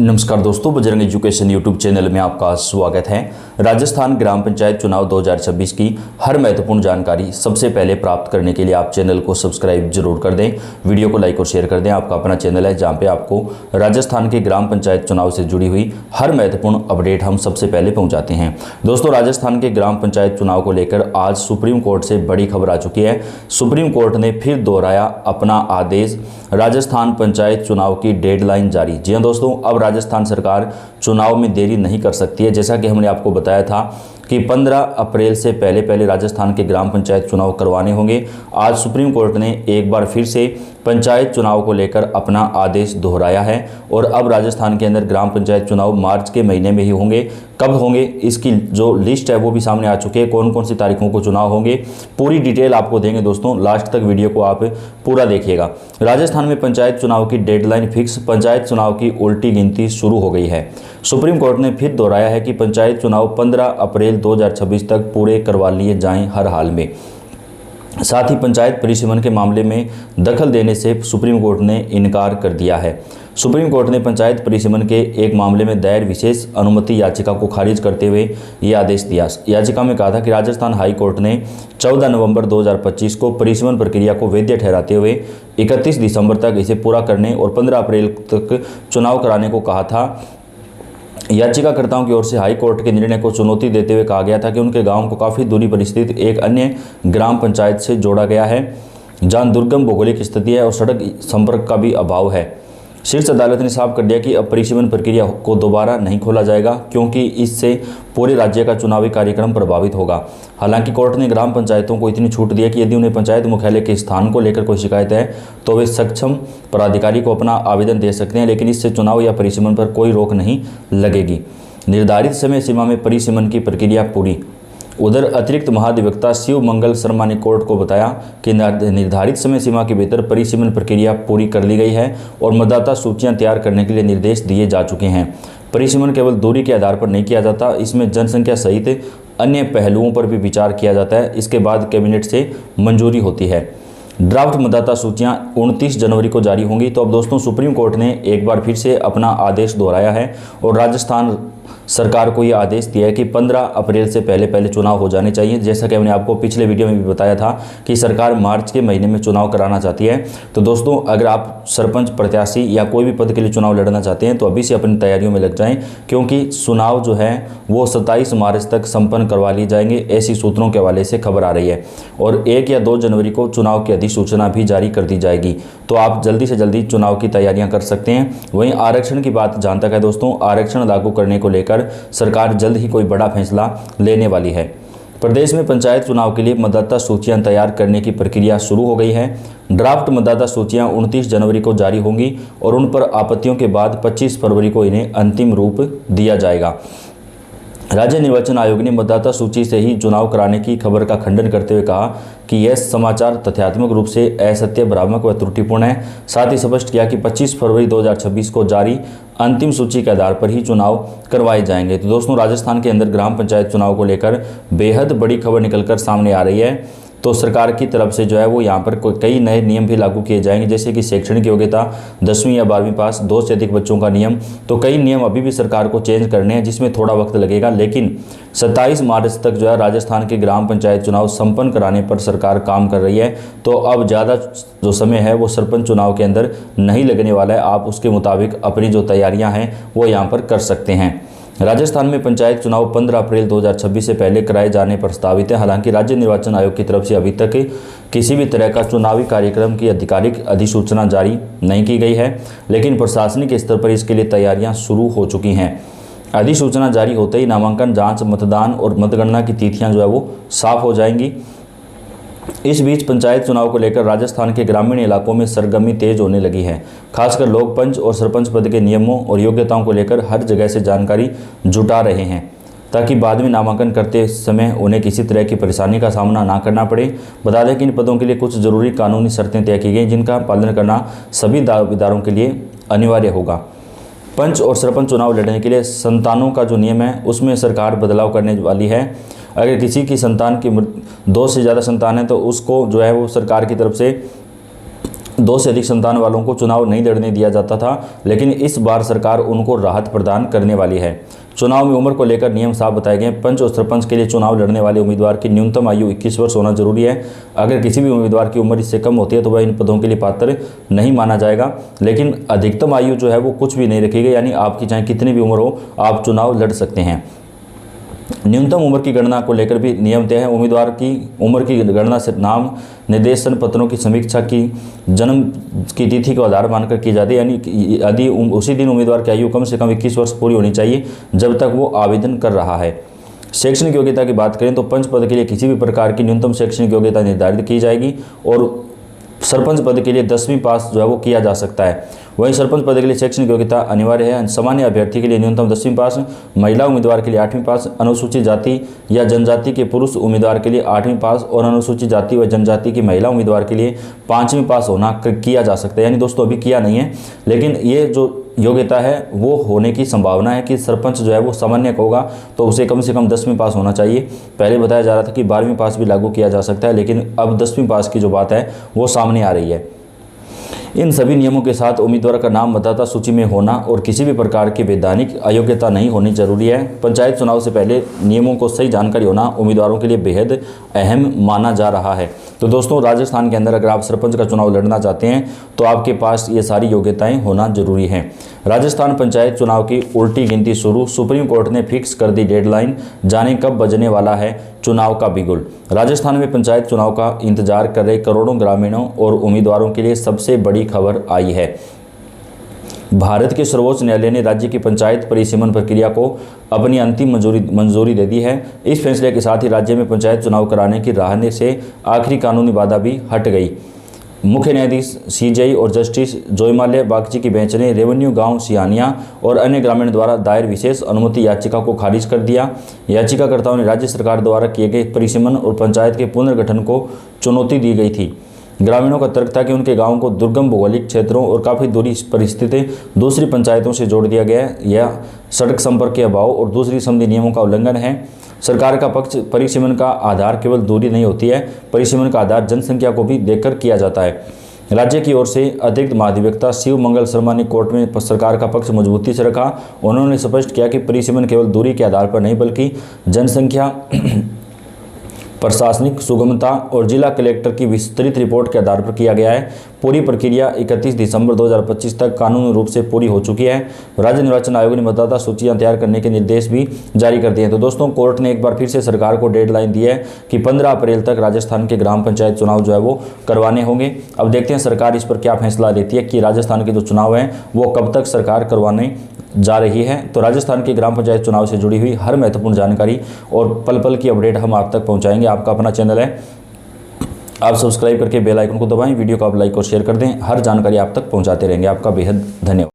नमस्कार दोस्तों, Bajrang education YouTube channel में आपका स्वागत है। राजस्थान ग्राम पंचायत चुनाव 2026 की हर महत्वपूर्ण जानकारी सबसे पहले प्राप्त करने के लिए आप चैनल को सब्सक्राइब जरूर कर दें, वीडियो को लाइक और शेयर कर दें। आपका अपना चैनल है जहां पे आपको राजस्थान के ग्राम पंचायत चुनाव से जुड़ी हुई हर महत्वपूर्ण अपडेट हम सबसे पहले पहुँचाते हैं। दोस्तों, राजस्थान के ग्राम पंचायत चुनाव को लेकर आज सुप्रीम कोर्ट से बड़ी खबर आ चुकी है। सुप्रीम कोर्ट ने फिर दोहराया अपना आदेश, राजस्थान पंचायत चुनाव की डेडलाइन जारी। जी हाँ दोस्तों, अब राजस्थान सरकार चुनाव में देरी नहीं कर सकती है। जैसा कि हमने आपको बताया था कि 15 अप्रैल से पहले राजस्थान के ग्राम पंचायत चुनाव करवाने होंगे। आज सुप्रीम कोर्ट ने एक बार फिर से पंचायत चुनाव को लेकर अपना आदेश दोहराया है और अब राजस्थान के अंदर ग्राम पंचायत चुनाव मार्च के महीने में ही होंगे। कब होंगे इसकी जो लिस्ट है वो भी सामने आ चुकी है, कौन कौन सी तारीखों को चुनाव होंगे, पूरी डिटेल आपको देंगे। दोस्तों, लास्ट तक वीडियो को आप पूरा देखिएगा। राजस्थान में पंचायत चुनाव की डेडलाइन फिक्स, पंचायत चुनाव की उल्टी गिनती शुरू हो गई है। सुप्रीम कोर्ट ने फिर दोहराया है कि पंचायत चुनाव 15 अप्रैल 2026 तक पूरे करवा लिए जाएं हर हाल में। साथ ही पंचायत परिसीमन के मामले में दखल देने से सुप्रीम कोर्ट ने इनकार कर दिया है। सुप्रीम कोर्ट ने पंचायत परिसीमन के एक मामले में दायर विशेष अनुमति याचिका को खारिज करते हुए ये आदेश दिया। याचिका में कहा था कि राजस्थान हाई कोर्ट ने 14 नवंबर 2025 को परिसीमन प्रक्रिया को वैध ठहराते हुए 31 दिसंबर तक इसे पूरा करने और 15 अप्रैल तक चुनाव कराने को कहा था। याचिकाकर्ताओं की ओर से हाई कोर्ट के निर्णय को चुनौती देते हुए कहा गया था कि उनके गांव को काफ़ी दूरी पर स्थित एक अन्य ग्राम पंचायत से जोड़ा गया है जहां दुर्गम भौगोलिक स्थिति है और सड़क संपर्क का भी अभाव है। शीर्ष अदालत ने साफ कर दिया कि अब परिसीमन प्रक्रिया को दोबारा नहीं खोला जाएगा क्योंकि इससे पूरे राज्य का चुनावी कार्यक्रम प्रभावित होगा। हालांकि कोर्ट ने ग्राम पंचायतों को इतनी छूट दी है कि यदि उन्हें पंचायत मुख्यालय के स्थान को लेकर कोई शिकायत है तो वे सक्षम पदाधिकारी को अपना आवेदन दे सकते हैं, लेकिन इससे चुनाव या परिसीमन पर कोई रोक नहीं लगेगी। निर्धारित समय सीमा में परिसीमन की प्रक्रिया पूरी। उधर अतिरिक्त महाधिवक्ता शिव मंगल शर्मा ने कोर्ट को बताया कि निर्धारित समय सीमा के भीतर परिसीमन प्रक्रिया पूरी कर ली गई है और मतदाता सूचियां तैयार करने के लिए निर्देश दिए जा चुके हैं। परिसीमन केवल दूरी के आधार पर नहीं किया जाता, इसमें जनसंख्या सहित अन्य पहलुओं पर भी विचार किया जाता है। इसके बाद कैबिनेट से मंजूरी होती है। ड्राफ्ट मतदाता सूचियां 29 जनवरी को जारी होंगी। तो अब दोस्तों, सुप्रीम कोर्ट ने एक बार फिर से अपना आदेश दोहराया है और राजस्थान सरकार को यह आदेश दिया है कि 15 अप्रैल से पहले चुनाव हो जाने चाहिए। जैसा कि हमने आपको पिछले वीडियो में भी बताया था कि सरकार मार्च के महीने में चुनाव कराना चाहती है। तो दोस्तों, अगर आप सरपंच प्रत्याशी या कोई भी पद के लिए चुनाव लड़ना चाहते हैं तो अभी से अपनी तैयारियों में लग जाएं, क्योंकि चुनाव जो है वो 27 मार्च तक संपन्न करवा लिए जाएंगे, ऐसी सूत्रों के हवाले से खबर आ रही है। और 1 या 2 जनवरी को चुनाव की अधिसूचना भी जारी कर दी जाएगी। तो आप जल्दी से जल्दी चुनाव की तैयारियां कर सकते हैं। वहीं आरक्षण की बात जहां तक है दोस्तों, आरक्षण लागू करने को लेकर सरकार जल्द ही कोई बड़ा फैसला लेने वाली है। प्रदेश में पंचायत चुनाव के लिए मतदाता सूचियां तैयार करने की प्रक्रिया शुरू हो गई है। ड्राफ्ट मतदाता सूचियां 29 जनवरी को जारी होंगी और उन पर आपत्तियों के बाद 25 फरवरी को इन्हें अंतिम रूप दिया जाएगा। राज्य निर्वाचन आयोग ने मतदाता सूची से ही चुनाव कराने की खबर का खंडन करते हुए कहा कि यह समाचार तथ्यात्मक रूप से असत्य, भ्रामक व त्रुटिपूर्ण है। साथ ही स्पष्ट किया कि 25 फरवरी 2026 को जारी अंतिम सूची के आधार पर ही चुनाव करवाए जाएंगे। तो दोस्तों, राजस्थान के अंदर ग्राम पंचायत चुनाव को लेकर बेहद बड़ी खबर निकलकर सामने आ रही है। तो सरकार की तरफ से जो है वो यहाँ पर कई नए नियम भी लागू किए जाएंगे, जैसे कि शैक्षणिक योग्यता 10वीं या 12वीं पास, 2 से अधिक बच्चों का नियम। तो कई नियम अभी भी सरकार को चेंज करने हैं, जिसमें थोड़ा वक्त लगेगा, लेकिन 27 मार्च तक जो है राजस्थान के ग्राम पंचायत चुनाव संपन्न कराने पर सरकार काम कर रही है। तो अब ज़्यादा जो समय है वो सरपंच चुनाव के अंदर नहीं लगने वाला है। आप उसके मुताबिक अपनी जो तैयारियाँ हैं वो यहाँ पर कर सकते हैं। राजस्थान में पंचायत चुनाव 15 अप्रैल 2026 से पहले कराए जाने प्रस्तावित है। हालांकि राज्य निर्वाचन आयोग की तरफ से अभी तक किसी भी तरह का चुनावी कार्यक्रम की आधिकारिक अधिसूचना जारी नहीं की गई है, लेकिन प्रशासनिक स्तर पर इसके लिए तैयारियां शुरू हो चुकी हैं। अधिसूचना जारी होते ही नामांकन, जांच, मतदान और मतगणना की तिथियां जो है वो साफ हो जाएंगी। इस बीच पंचायत चुनाव को लेकर राजस्थान के ग्रामीण इलाकों में सरगर्मी तेज होने लगी है। खासकर लोग पंच और सरपंच पद के नियमों और योग्यताओं को लेकर हर जगह से जानकारी जुटा रहे हैं, ताकि बाद में नामांकन करते समय उन्हें किसी तरह की परेशानी का सामना ना करना पड़े। बता दें कि इन पदों के लिए कुछ जरूरी कानूनी शर्तें तय की गई, जिनका पालन करना सभी दावेदारों के लिए अनिवार्य होगा। पंच और सरपंच चुनाव लड़ने के लिए संतानों का जो नियम है उसमें सरकार बदलाव करने वाली है। अगर किसी की संतान की 2 से ज़्यादा संतान है तो उसको जो है वो सरकार की तरफ से 2 से अधिक संतान वालों को चुनाव नहीं लड़ने दिया जाता था, लेकिन इस बार सरकार उनको राहत प्रदान करने वाली है। चुनाव में उम्र को लेकर नियम साफ बताए गए। पंच और सरपंच के लिए चुनाव लड़ने वाले उम्मीदवार की न्यूनतम आयु 21 वर्ष होना जरूरी है। अगर किसी भी उम्मीदवार की उम्र इससे कम होती है तो वह इन पदों के लिए पात्र नहीं माना जाएगा। लेकिन अधिकतम आयु जो है वो कुछ भी नहीं रखी गई, यानी आपकी चाहे कितनी भी उम्र हो आप चुनाव लड़ सकते हैं। न्यूनतम उम्र की गणना को लेकर भी नियम तय है। उम्मीदवार की उम्र की गणना से नाम निर्देशन पत्रों की समीक्षा की जन्म की तिथि को आधार मानकर की जाती है, यानी यदि उसी दिन उम्मीदवार की आयु कम से कम 21 वर्ष पूरी होनी चाहिए जब तक वो आवेदन कर रहा है। शैक्षणिक योग्यता की बात करें तो पंच पद के लिए किसी भी प्रकार की न्यूनतम शैक्षणिक योग्यता निर्धारित की जाएगी और सरपंच पद के लिए 10वीं पास जो है वो किया जा सकता है। वहीं सरपंच पद के लिए शैक्षणिक योग्यता अनिवार्य है। सामान्य अभ्यर्थी के लिए न्यूनतम 10वीं पास, महिला उम्मीदवार के लिए 8वीं पास, अनुसूचित जाति या जनजाति के पुरुष उम्मीदवार के लिए 8वीं पास और अनुसूचित जाति व जनजाति की महिला उम्मीदवार के लिए 5वीं पास होना किया जा सकता है। यानी दोस्तों अभी किया नहीं है, लेकिन ये जो योग्यता है वो होने की संभावना है कि सरपंच जो है वो सामान्य होगा तो उसे कम से कम 10वीं पास होना चाहिए। पहले बताया जा रहा था कि 12वीं पास भी लागू किया जा सकता है, लेकिन अब 10वीं पास की जो बात है वो सामने आ रही है। इन सभी नियमों के साथ उम्मीदवार का नाम मतदाता सूची में होना और किसी भी प्रकार की वैधानिक अयोग्यता नहीं होनी जरूरी है। पंचायत चुनाव से पहले नियमों को सही जानकारी होना उम्मीदवारों के लिए बेहद अहम माना जा रहा है। तो दोस्तों राजस्थान के अंदर अगर आप सरपंच का चुनाव लड़ना चाहते हैं तो आपके पास ये सारी योग्यताएं होना जरूरी है। राजस्थान पंचायत चुनाव की उल्टी गिनती शुरू, सुप्रीम कोर्ट ने फिक्स कर दी डेडलाइन, जाने कब बजने वाला है चुनाव का बिगुल। राजस्थान में पंचायत चुनाव का इंतजार कर रहे करोड़ों ग्रामीणों और उम्मीदवारों के लिए सबसे बड़ी खबर आई है। भारत के सर्वोच्च न्यायालय ने राज्य की पंचायत परिसीमन प्रक्रिया को अपनी अंतिम मंजूरी दे दी है। इस फैसले के साथ ही राज्य में पंचायत चुनाव कराने की राह से आखिरी कानूनी बाधा भी हट गई। मुख्य न्यायाधीश सीजेआई और जस्टिस जोयमाल्या बागची की बेंच ने रेवेन्यू गांव सियानिया और अन्य ग्रामीण द्वारा दायर विशेष अनुमति याचिका को खारिज कर दिया। याचिकाकर्ताओं ने राज्य सरकार द्वारा किए गए परिसीमन और पंचायत के पुनर्गठन को चुनौती दी गई थी। ग्रामीणों का तर्क था कि उनके गांव को दुर्गम भौगोलिक क्षेत्रों और काफ़ी दूरी पर स्थित दूसरी पंचायतों से जोड़ दिया गया है। यह सड़क संपर्क के अभाव और दूसरी संबंधी नियमों का उल्लंघन है। सरकार का पक्ष परिसीमन का आधार केवल दूरी नहीं होती है, परिसीमन का आधार जनसंख्या को भी देखकर किया जाता है। राज्य की ओर से अतिरिक्त महाधिवक्ता शिव मंगल शर्मा ने कोर्ट में सरकार का पक्ष मजबूती से रखा। उन्होंने स्पष्ट किया कि परिसीमन केवल दूरी के आधार पर नहीं बल्कि जनसंख्या, प्रशासनिक सुगमता और जिला कलेक्टर की विस्तृत रिपोर्ट के आधार पर किया गया है। पूरी प्रक्रिया 31 दिसंबर 2025 तक कानूनी रूप से पूरी हो चुकी है। राज्य निर्वाचन आयोग ने मतदाता सूचियां तैयार करने के निर्देश भी जारी कर दिए हैं। तो दोस्तों कोर्ट ने एक बार फिर से सरकार को डेडलाइन दी है कि 15 अप्रैल तक राजस्थान के ग्राम पंचायत चुनाव जो है वो करवाने होंगे। अब देखते हैं सरकार इस पर क्या फैसला लेती है कि राजस्थान के जो चुनाव हैं वो कब तक सरकार करवाने जा रही है। तो राजस्थान के ग्राम पंचायत चुनाव से जुड़ी हुई हर महत्वपूर्ण जानकारी और पल पल की अपडेट हम आप तक पहुंचाएंगे। आपका अपना चैनल है, आप सब्सक्राइब करके बेल आइकन को दबाएं, वीडियो को आप लाइक और शेयर कर दें। हर जानकारी आप तक पहुंचाते रहेंगे। आपका बेहद धन्यवाद।